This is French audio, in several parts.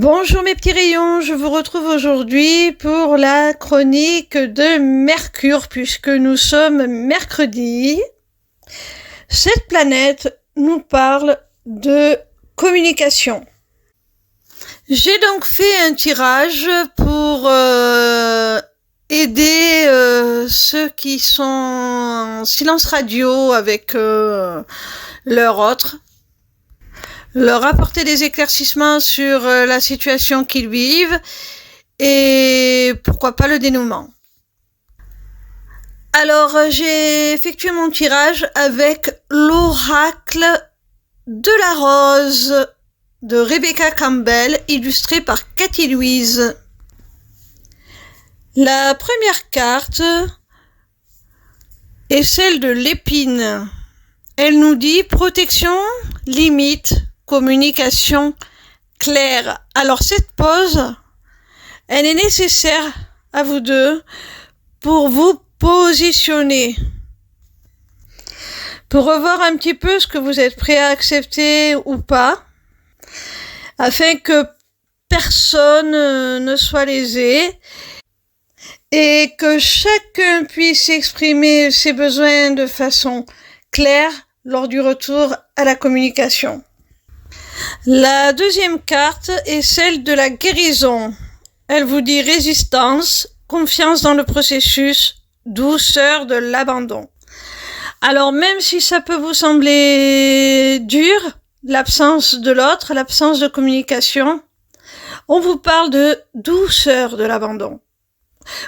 Bonjour mes petits rayons, je vous retrouve aujourd'hui pour la chronique de Mercure puisque nous sommes mercredi. Cette planète nous parle de communication. J'ai donc fait un tirage pour aider ceux qui sont en silence radio avec leur autre. Leur apporter des éclaircissements sur la situation qu'ils vivent et pourquoi pas le dénouement. Alors, j'ai effectué mon tirage avec l'oracle de la rose de Rebecca Campbell, illustré par Cathy Louise. La première carte est celle de l'épine. Elle nous dit protection, limite, communication claire. Alors cette pause, elle est nécessaire à vous deux pour vous positionner, pour revoir un petit peu ce que vous êtes prêt à accepter ou pas, afin que personne ne soit lésé et que chacun puisse exprimer ses besoins de façon claire lors du retour à la communication. La deuxième carte est celle de la guérison. Elle vous dit résistance, confiance dans le processus, douceur de l'abandon. Alors même si ça peut vous sembler dur, l'absence de l'autre, l'absence de communication, on vous parle de douceur de l'abandon.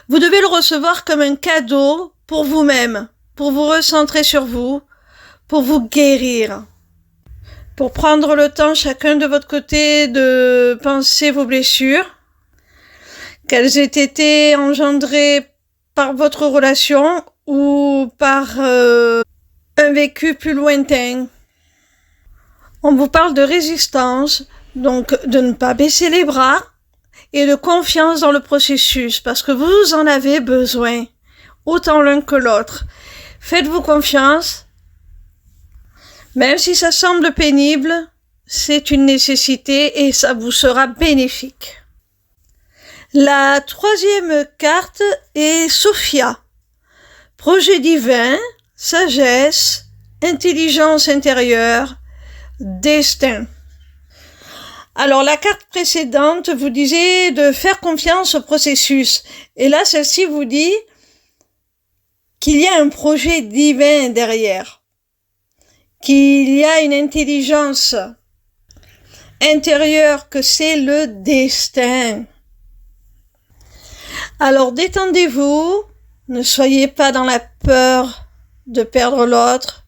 Vous devez le recevoir comme un cadeau pour vous-même, pour vous recentrer sur vous, pour vous guérir. Pour prendre le temps chacun de votre côté de penser vos blessures, qu'elles aient été engendrées par votre relation ou par un vécu plus lointain. On vous parle de résistance, donc de ne pas baisser les bras et de confiance dans le processus parce que vous en avez besoin, autant l'un que l'autre. Faites-vous confiance. Même si ça semble pénible, c'est une nécessité et ça vous sera bénéfique. La troisième carte est Sophia. Projet divin, sagesse, intelligence intérieure, destin. Alors la carte précédente vous disait de faire confiance au processus. Et là, celle-ci vous dit qu'il y a un projet divin derrière. Qu'il y a une intelligence intérieure, que c'est le destin. Alors détendez-vous, ne soyez pas dans la peur de perdre l'autre,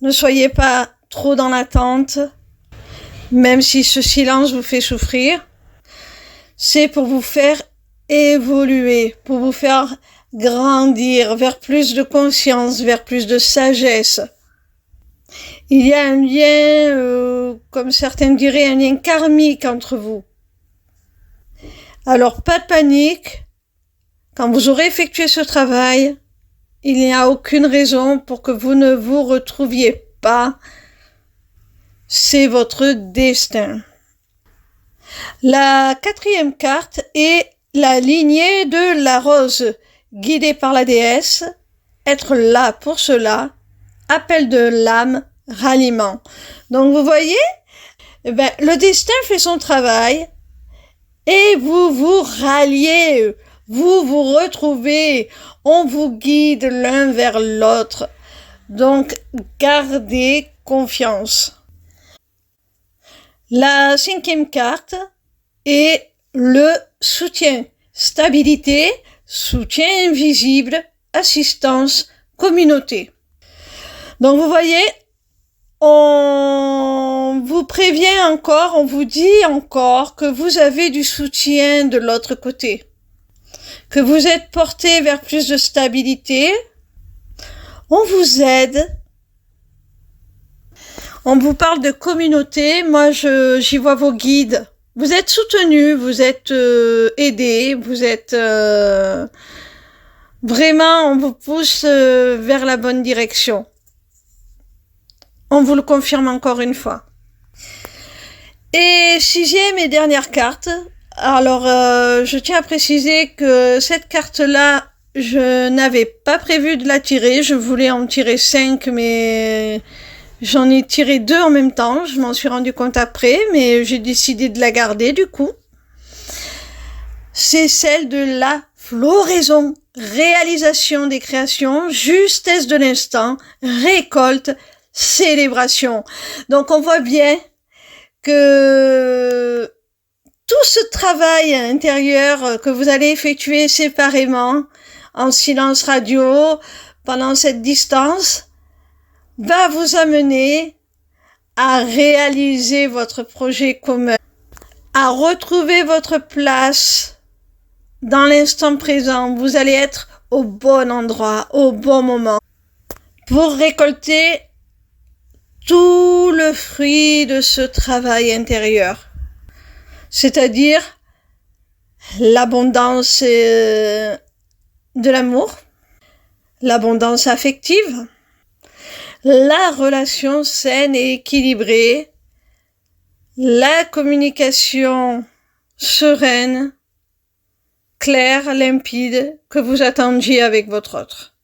ne soyez pas trop dans l'attente, même si ce silence vous fait souffrir. C'est pour vous faire évoluer, pour vous faire grandir vers plus de conscience, vers plus de sagesse. Il y a un lien, comme certains diraient, un lien karmique entre vous. Alors, pas de panique. Quand vous aurez effectué ce travail, il n'y a aucune raison pour que vous ne vous retrouviez pas. C'est votre destin. La quatrième carte est la lignée de la rose, guidée par la déesse. Être là pour cela. Appel de l'âme, ralliement. Donc vous voyez, le destin fait son travail et vous vous ralliez, vous vous retrouvez, on vous guide l'un vers l'autre. Donc gardez confiance. La cinquième carte est le soutien, stabilité, soutien invisible, assistance, communauté. Donc vous voyez, on vous prévient encore, on vous dit encore que vous avez du soutien de l'autre côté, que vous êtes porté vers plus de stabilité. On vous aide. On vous parle de communauté. Moi, j'y vois vos guides. Vous êtes soutenus, vous êtes aidés, vous êtes vraiment, on vous pousse vers la bonne direction. On vous le confirme encore une fois. Et sixième et dernière carte. Alors, je tiens à préciser que cette carte-là, je n'avais pas prévu de la tirer. Je voulais en tirer 5, mais j'en ai tiré 2 en même temps. Je m'en suis rendu compte après, mais j'ai décidé de la garder du coup. C'est celle de la floraison, réalisation des créations, justesse de l'instant, récolte, célébration. Donc on voit bien que tout ce travail intérieur que vous allez effectuer séparément, en silence radio, pendant cette distance, va vous amener à réaliser votre projet commun, à retrouver votre place dans l'instant présent. Vous allez être au bon endroit, au bon moment, pour récolter tout le fruit de ce travail intérieur. C'est-à-dire l'abondance de l'amour, l'abondance affective, la relation saine et équilibrée, la communication sereine, claire, limpide, que vous attendiez avec votre autre.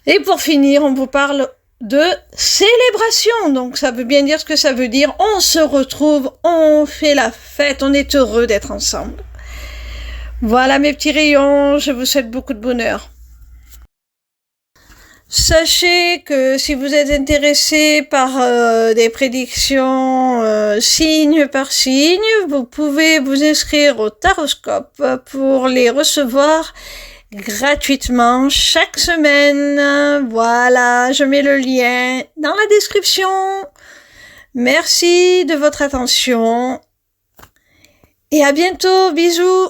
Et pour finir, on vous parle de célébration. Donc ça veut bien dire ce que ça veut dire. On se retrouve, on fait la fête, on est heureux d'être ensemble. Voilà mes petits rayons, je vous souhaite beaucoup de bonheur. Sachez que si vous êtes intéressé par des prédictions signe par signe, vous pouvez vous inscrire au Taroscope pour les recevoir gratuitement chaque semaine. Voilà, je mets le lien dans la description. Merci de votre attention et à bientôt, bisous.